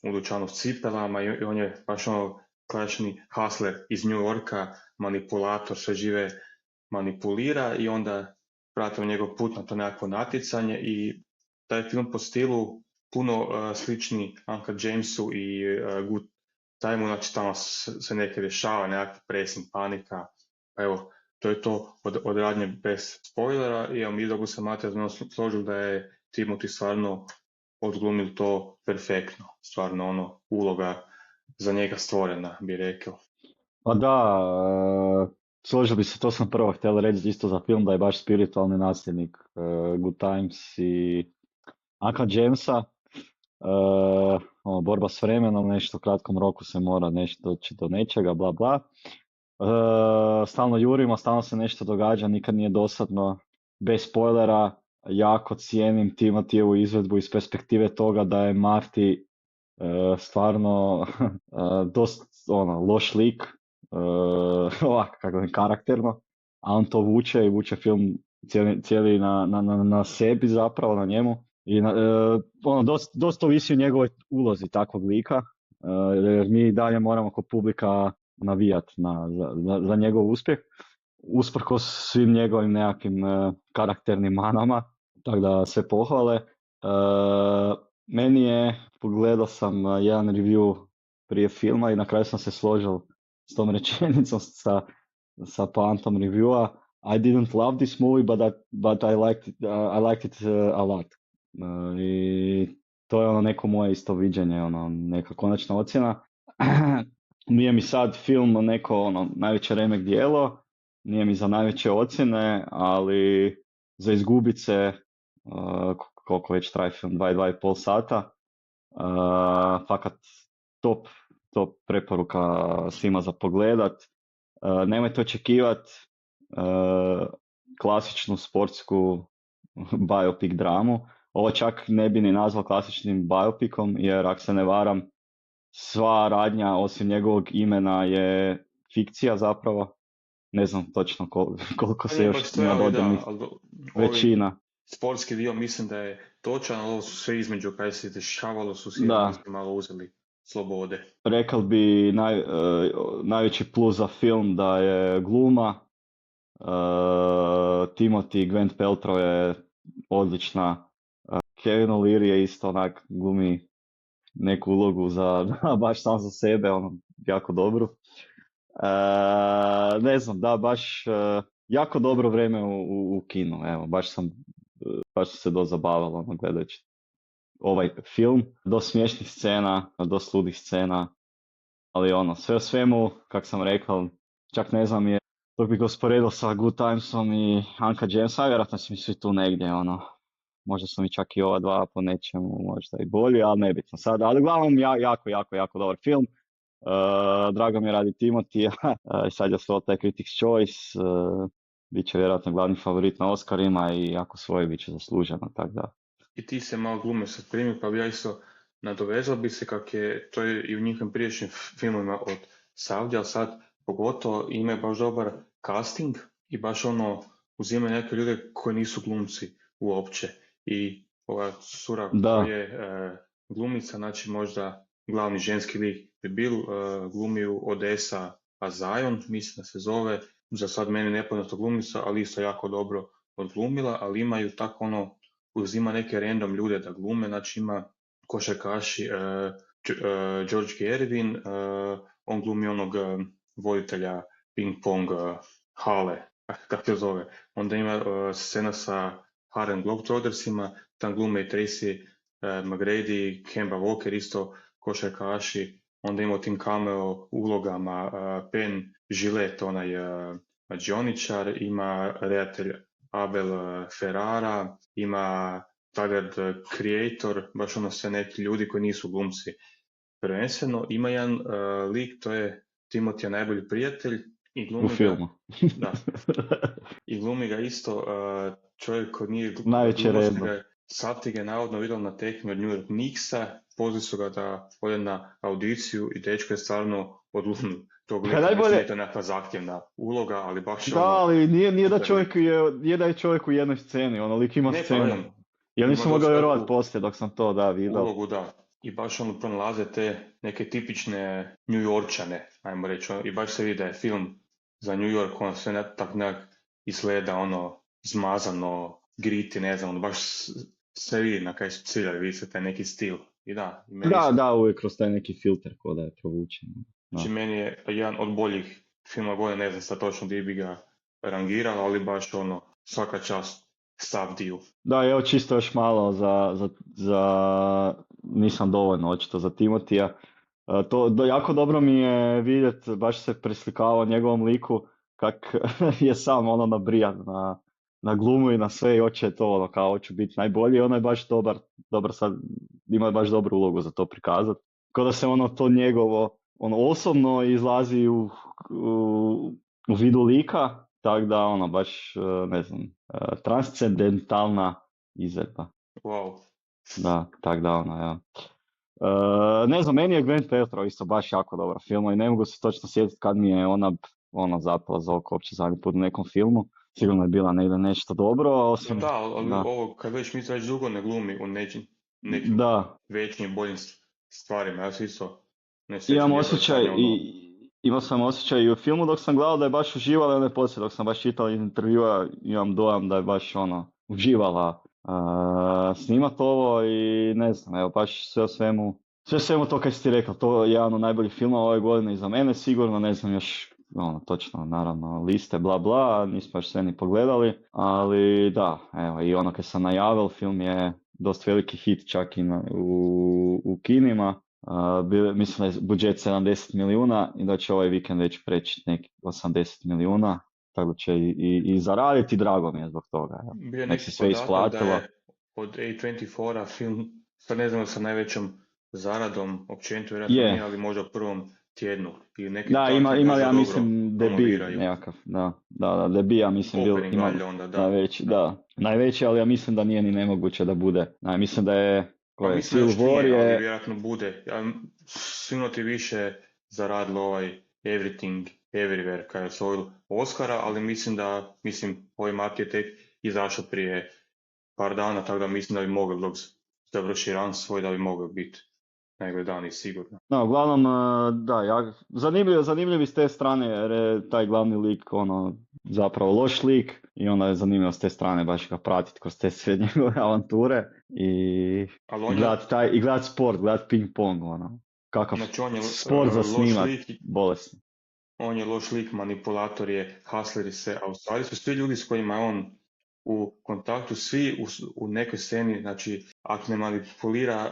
u dućanu s cipelama i on je baš ono klasični hustler iz New Yorka, manipulator, sve žive manipulira i onda pratimo njegov put na to nekakvo natjecanje i taj film po stilu puno slični Uncle Jamesu i Good Time-u, znači tamo se neke rješava, nekakvi pressing, panika, pa evo, to je to od radnje bez spoilera i mi dobro se Matija složili da je Timothy stvarno odglumil to perfektno, stvarno ono uloga za njega stvorena, bi rekao. Pa da, složio bi se, to sam prvo htjela reći isto za film, da je baš spiritualni nasljednik Good Times i Uncle Jamesa. Borba s vremenom, nešto u kratkom roku se mora nešto doći do nečega, bla bla. Stalno jurimo, stalno se nešto događa, nikad nije dosadno. Bez spoilera, jako cijenim Timothyjevu izvedbu iz perspektive toga da je Marty stvarno dosta loš lik, ovako kako je karakterno, a on to vuče i vuče film cijeli na sebi zapravo, na njemu. I dosta ovisi o njegovoj ulozi takvog lika, jer mi dalje moramo kao publika navijati za njegov uspjeh, usprkos svim njegovim nekakvim karakternim manama, tako da sve pohvale. Meni je, pogledao sam jedan review prije filma i na kraju sam se složio s tom rečenicom sa poantom reviewa. I didn't love this movie, but I liked it a lot. I to je ono neko moje isto viđenje, neka konačna ocjena. Nije mi sad film neko najveće remek dijelo, nije mi za najveće ocjene, ali za izgubit se, koliko već traje film, 2,5 sata, fakat top preporuka svima za pogledat. Nemojte očekivat klasičnu sportsku biopic dramu. Ovo čak ne bi ni nazvao klasičnim biopicom, jer ako se ne varam, sva radnja osim njegovog imena je fikcija zapravo. Ne znam točno koliko se još ima dodirnih većina. Sportski dio mislim da je točan, ali ovo su sve između kaj se dešavalo, su si malo uzeli slobode. Rekao bi najveći plus za film da je gluma. Timothy Gwyneth Paltrow je odlična. Kevin O'Leary je isto onak glumi neku ulogu baš sam za sebe, ono, jako dobru. Ne znam, da, baš jako dobro vrijeme u kinu, evo, baš sam se dozabavalo ono, gledajući ovaj film, do smiješnih scena, do ludih scena, ali ono, sve o svemu, kak sam rekao, čak ne znam je, dok bi ga usporedilo sa Good Timesom i Uncut Jamesa, vjerojatno su mi svi tu negdje, ono, možda su mi čak i ova dva po nečemu, možda i bolji, ali nebitno sad, ali uglavnom jako dobar film. Drago mi je radi Timotija, sad je ostao taj Critics' Choice, bit će vjerojatno glavni favorit na Oscarima i ako svoje bit će zasluženo, tako da. I ti se malo glume sad primio, pa bi ja isto nadovezao bi se kak je, to je i u njihovim prijašnjim filmovima od Saudija, ali sad pogotovo ima baš dobar casting i baš ono uzima neke ljude koji nisu glumci uopće. I ova cura koja je glumica, znači možda glavni ženski lik bi bil, glumi u Odessa Azion, mislim da se zove, za sad meni nepoznato glumica, ali isto jako dobro odglumila, ali imaju tako ono, uzima neke random ljude da glume, znači ima košarkaši, George Gervin, on glumi onog voditelja ping pong hale, kako se zove, onda ima scena sa Harlem Globetrottersima, tam glume i Tracy McGrady, Kemba Walker, isto košarkaši, onda ima tim cameo ulogama Penn Jillette, onaj mađioničar, ima redatelj Abel Ferrara, ima Taggart Creator, baš ono sve neki ljudi koji nisu glumci. Prvenstveno ima jedan lik, to je Timotija najbolji prijatelj i glumi u filmu. Da. I glumi ga isto čovjek koji nije najveće redno. Sad ti ga navodno vidio na tekmi od New York Knicksa, pozvali su ga da ode na audiciju i dečko je stvarno odlumio tog lika. Mislim je to nekakva zahtjevna uloga, ali baš da, ali nije da je čovjek u jednoj sceni, ono lik ima scenu. Ja nisam mogao vjerovati poslije dok sam to vidio. Ulogu, da. I baš ono pronalaze te neke tipične New Yorkčane, ajmo reći, i baš se vidi da je film za New York, ono sve tak nekak izgleda ono zmazano, griti, ne znam, ono baš se vidi na kaj su ciljali, vidi se taj neki stil. I da, uvijek kroz taj neki filter ko da je provučen. Znači meni je jedan od boljih filma godine, ne znam sad točno gdje bi ga rangirao, ali baš ono, svaka čast Savdiju. Da, evo čisto još malo nisam dovoljno očito za Timotija. Jako dobro mi je vidjeti, baš se preslikavao njegovom liku, kak je sam ono nabrijat na glumu i na sve i hoće to ono kao hoću biti najbolji, ono je baš dobar sad, ima baš dobru ulogu za to prikazati. Kao da se ono to njegovo, ono osobno izlazi u vidu lika, tako da ono baš, ne znam, transcendentalna izvedba. Wow. Da, tako da ono, ja. Ne znam, meni je Gwyneth Paltrow isto baš jako dobra film i ne mogu se točno sjetiti kad mi je ona zapala za oko uopće zadnji put u nekom filmu. Sigurno je bila negdje nešto dobro, osim... Da, ali ovo, kad već mi već dugo ne glumi u nekim većim, boljim stvarima, ja se isto ne sjećam. Imao sam osjećaj i u filmu dok sam gledao da je baš uživala, ne poslije dok sam baš čitao iz intervjua, imam dojam da je baš uživala snimat ovo i ne znam, evo baš sve o svemu to kaj si ti rekao, to je jedan od najboljih filma ove godine i za mene sigurno, ne znam još točno, naravno, liste, bla bla, nismo još sve ni pogledali, ali da, evo, i ono kad sam najavil, film je dosta veliki hit čak i u kinima, mislim da je budžet 70 milijuna i da će ovaj vikend već preći neki 80 milijuna, tako da će i zaraditi, drago mi je zbog toga. Bio neki sve isplatilo. Da je od A24-a film, sad ne znam sa najvećom zaradom, općenito vjerojatno nije, ali možda u prvom tjednu ili neki Da, tak ima ja dobro mislim debi promoviraju. nekakav, da, debi ja mislim Opening ima valjda onda, da. najveći, ali ja mislim da nije ni nemoguće da bude. Mislim da je, Pa je mislim da još Civil War nije, ali je, vjerojatno bude. Ja, sigurno ti više zaradilo ovaj Everything, Everywhere, kada je osvojil Oscara, ali mislim, ovaj Mat je tek izašao prije par dana, tako da mislim da bi mogao, dok završi ran svoj, da bi mogao biti najgledaniji sigurno. no, uglavnom, zanimljiv s te strane, jer je taj glavni lik, zapravo loš lik, i onda je zanimljivo s te strane baš ga pratiti kroz te sve njegove avanture, i gledat sport, gledat ping pong, kakav znači, on je sport za loš snimat, lik, bolesni. on je loš lik, manipulator je, hustleri se, a u stvari su svi ljudi s kojima je on u kontaktu, svi u nekoj sceni, znači, ako ne manipulira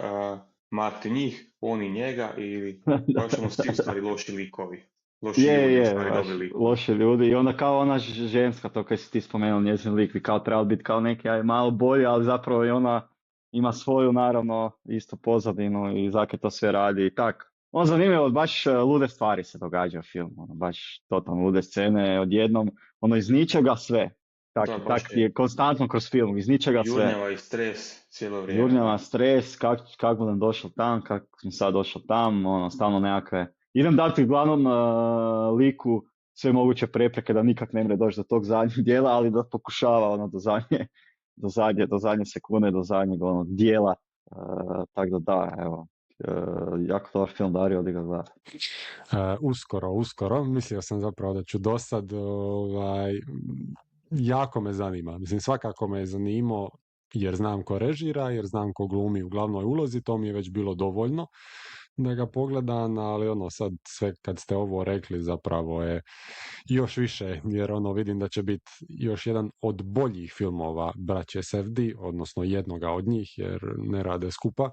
Mate njih, oni njega, ili baš ono svi u stvari loši likovi. Loši ljudi, u stvari dobri likovi. Loši ljudi, i onda kao ona ženska, to kad si ti spomenuo njezin lik, bi kao trebalo biti kao neki malo bolje, ali zapravo i ona ima svoju, naravno, isto pozadinu i zake to sve radi i tak. Zanimljivo, baš lude stvari se događa u filmu, baš totalno lude scene, odjednom, iz ničega sve. Tak je konstantno kroz film, iz ničega sve. Jurnjava i stres cijelo vrijeme. Jurnjava, stres, kako budem došao tam, kako sam sad došao tam, stalno nekakve. Idem dati glavnom liku sve moguće prepreke da nikak ne mre doći do tog zadnjeg dijela, ali da pokušava do zadnje sekunde, do zadnjeg dijela. Tako da, evo. Jako dobar film, Dario, odi ga gleda. Uskoro. Mislio sam zapravo da ću dosad, jako me zanima. Mislim, svakako me je zanimao jer znam ko režira, jer znam ko glumi u glavnoj ulozi, to mi je već bilo dovoljno da ga pogledam, ali sad sve kad ste ovo rekli zapravo je još više, jer vidim da će biti još jedan od boljih filmova braće Safdie, odnosno jednoga od njih, jer ne rade skupa.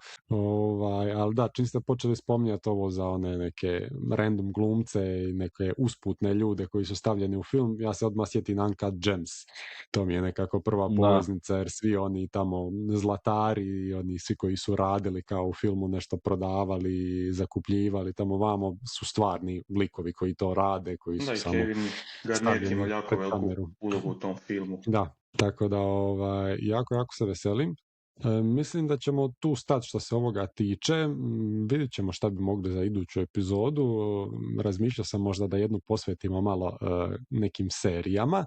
Ali da, čim ste počeli spominjati ovo za one neke random glumce i neke usputne ljude koji su stavljeni u film, ja se odmah sjetim Uncut Gems. To mi je nekako prva poveznica, jer svi oni tamo zlatari, oni svi koji su radili kao u filmu nešto prodavali, zakupljivali, tamo vamo su stvarni likovi koji to rade, koji su samo Kevin Garnett ima jako veliku ulogu u tom filmu. Da, tako da jako se veselim. Mislim da ćemo tu stati što se ovoga tiče. Vidjet ćemo šta bi mogli za iduću epizodu. Razmišljao sam možda da jednu posvetimo malo nekim serijama.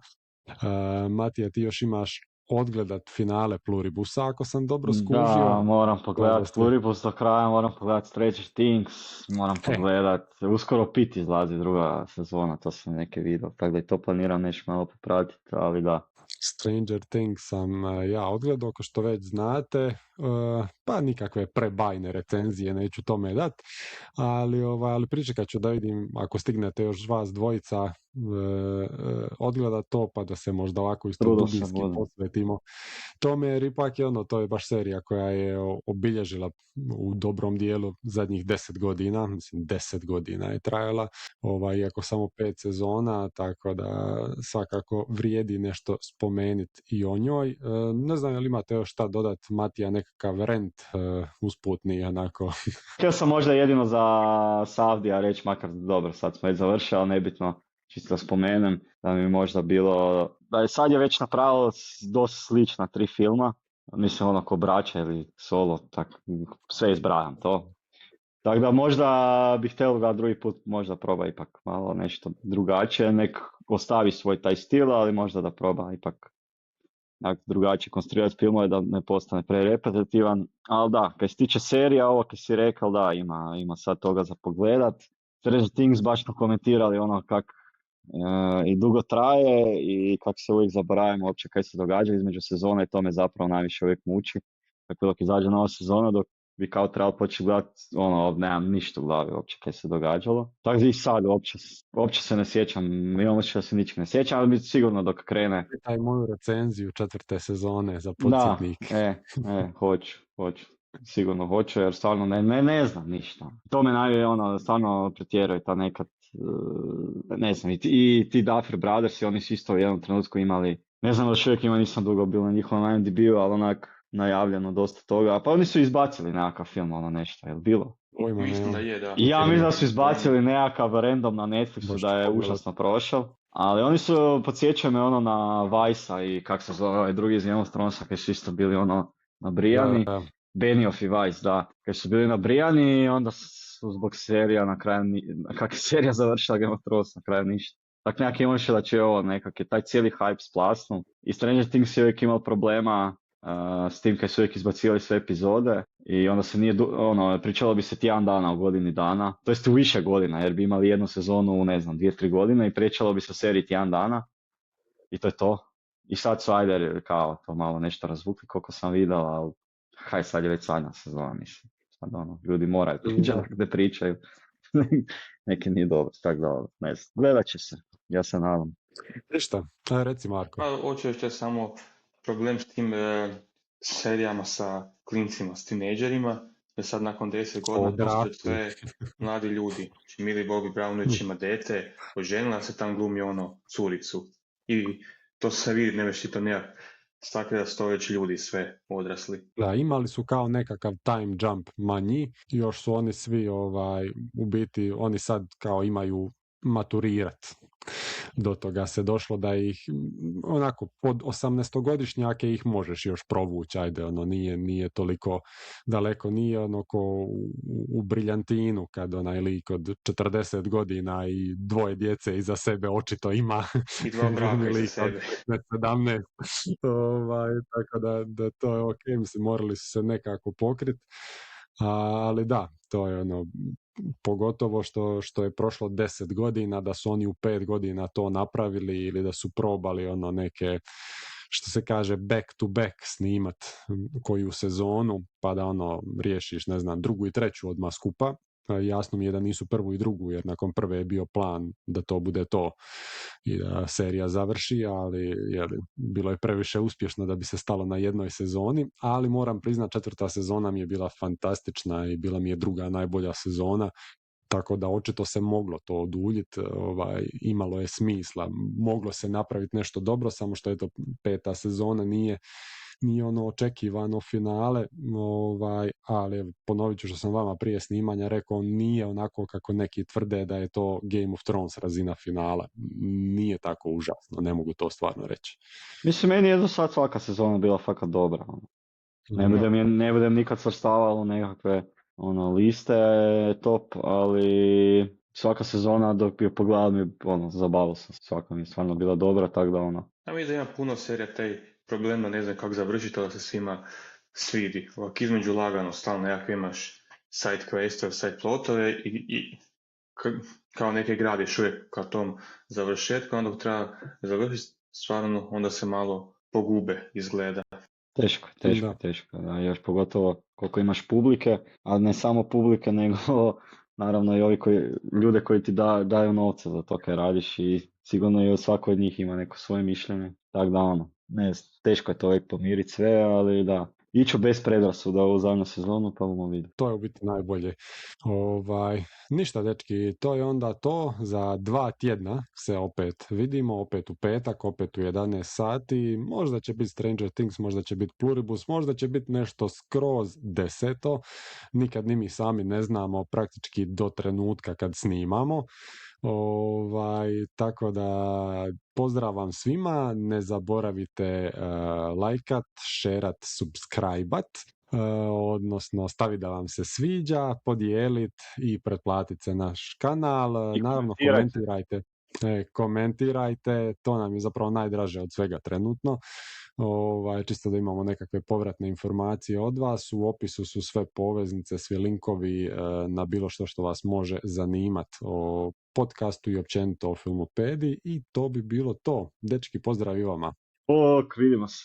Matija, ti još imaš odgledat finale Pluribusa, ako sam dobro skužio. Da, moram pogledat Pluribus do kraja, moram pogledat Stranger Things, moram pogledat, uskoro Pit izlazi druga sezona, to sam neke video, tako da i to planiram nešto malo popratiti, ali da. Stranger Things sam ja odgledao, kao što već znate, pa nikakve prebajne recenzije neću tome dat, ali pričekat ću da vidim ako stignete još vas dvojica odgleda to, pa da se možda ovako isto dubinski posvetimo tome, jer ipak je to je baš serija koja je obilježila u dobrom dijelu zadnjih 10 godina, mislim 10 godina je trajala, iako samo 5 sezona, tako da svakako vrijedi nešto spomenuti i o njoj. Ne znam je li imate još šta dodat, Matija, nekakav rent usputni, onako. Htio sam možda jedino za Safdija reći, makar dobro, sad smo već završili, ali nebitno, čisto spomenem, da mi možda bilo, da je sad je već napravilo dosta slična 3 filma, mislim ko braća ili solo, tak, sve izbrajam to. Tako da možda bih htjelo ga drugi put možda proba ipak malo nešto drugačije, nek ostavi svoj taj stil, ali možda da proba ipak drugačije konstruirati filmove da ne postane prerepetitivan, ali da, kad se tiče serija, ovo kad si rekao, da, ima sad toga za pogledat. Stranger Things baš smo komentirali kak i dugo traje i kako se uvijek zaboravimo uopće kaj se događa između sezona i to me zapravo najviše uvijek muči. Tako dok izađe nova sezona, dok bi kao trebalo početi gledati, nemam ništa u glavi uopće kaj se događalo. Tako da i sad uopće se ne sjećam, imam uopće da se ničeg ne sjećam, ali bi sigurno dok krene. Taj moju recenziju 4. sezone za podsjetnik. Da, hoću. Sigurno hoću, jer stvarno ne znam ništa. To me stvarno pretjeruje ta nekad, ne znam, i ti Duffer Brothers, oni su isto u jednom trenutku imali, ne znam da još uvijek nisam dugo bio na njihovom IMDb-u, ali najavljeno dosta toga, pa oni su izbacili nekakav film, nešto, je li bilo? Pojma Mislim da nemam. je, da. I ja mislim da su izbacili nekakav random na Netflixu Baš da je pogledat. užasno prošao. Ali oni su, podsjećaju me ono na Vice-a i kak se zove ovaj drugi iz Game of Thronesa koji su isto bili ono nabrijani. Da. Benioff i Vice, da. Koji su bili nabrijani i onda su zbog serija na kraju, kak je serija završila Game of Thrones na kraju ništa. Tako nekak imaš da će ovo nekak je taj cijeli hype splasnu. I Stranger Things je uvijek imao problema s tim kad su uvijek izbacivali sve epizode i onda se nije, pričalo bi se tjedan dana u godini dana, to jest u više godina jer bi imali jednu sezonu u ne znam 2-3 godine i pričalo bi se o seriji tjedan dana i to je to. I sad su ajde kao to malo nešto razvukli koliko sam vidio, ali haj sad je već zadnja sezona mislim. Sad ljudi moraju pričati gdje pričaju. Neki nije dobro, tako da ne znam. Gledat će se, ja se nadam. Ništa, reci Marko. Pa hoću još to samo problem s tim serijama sa klincima, s tinejdžerima, da sad nakon 10 godina postaju sve mladi ljudi. Znači Millie Bobby Brown već ima dete, oženila se, tam glumi curicu. I to se vidi, ne već ti to nekak stakle da stoje već ljudi sve odrasli. Da, imali su kao nekakav time jump manji, još su oni svi u biti, oni sad kao imaju maturirat. Do toga se došlo da ih onako pod 18-godišnjake ih možeš još provući, ajde, nije toliko daleko, nije ko u Briljantinu kad onaj lik od 40 godina i 2 djece iza sebe očito ima i 2 braka iza sebe 17 tako da to je ok, mislim, morali su se nekako pokriti, ali da, to je pogotovo što je prošlo 10 godina, da su oni u 5 godina to napravili ili da su probali neke, što se kaže, back to back snimat koju sezonu, pa da riješiš, ne znam, 2. i 3. odmah skupa. Jasno mi je da nisu 1. i 2. jer nakon 1. je bio plan da to bude to i da serija završi, ali bilo je previše uspješno da bi se stalo na jednoj sezoni, ali moram priznat 4. sezona mi je bila fantastična i bila mi je 2. najbolja sezona, tako da očito se moglo to oduljiti, imalo je smisla, moglo se napraviti nešto dobro, samo što je to 5. sezona nije očekivano finale, ali ponovit ću što sam vama prije snimanja rekao, nije onako kako neki tvrde da je to Game of Thrones razina finala. Nije tako užasno, ne mogu to stvarno reći. Mislim, meni je do sad svaka sezona bila fakat dobra. Ne budem nikad svrstavao u nekakve liste top, ali svaka sezona dok bi pogledao mi, zabavio sam se, svaka mi je stvarno bila dobra, tako da Ja mislim da ima puno serija taj problem da ne znam kako završiti, da se svima svidi. Ovak između lagano, stalno nekako imaš side questove, side plotove i kao neke gradiš uvijek ka tom završetku, onda treba završiti stvarno, onda se malo pogube izgleda. Teško, da, još pogotovo koliko imaš publike, ali ne samo publike, nego naravno i ovi ljude koji ti daju novce za to kaj radiš i sigurno i od svako od njih ima neko svoje mišljenje, tako da teško je to uvijek pomiriti sve, ali da, iću bez predrasuda u zadnju sezonu, pa bomo vidjeti. To je u biti najbolje. Ništa, dečki, to je onda to. Za 2 tjedna se opet vidimo, opet u petak, opet u 11 sati. Možda će biti Stranger Things, možda će biti Pluribus, možda će biti nešto skroz 10. Nikad ni mi sami ne znamo, praktički do trenutka kad snimamo. Tako da pozdrav vam svima, ne zaboravite lajkat, šerat, subscribe-at, odnosno staviti da vam se sviđa, podijeliti i pretplatiti se naš kanal, naravno komentirajte, to nam je zapravo najdraže od svega trenutno. Čisto da imamo nekakve povratne informacije od vas. U opisu su sve poveznice, svi linkovi na bilo što vas može zanimati o podcastu i općenito o Filmopediji i to bi bilo to. Dečki, pozdrav i vama. Vidimo se.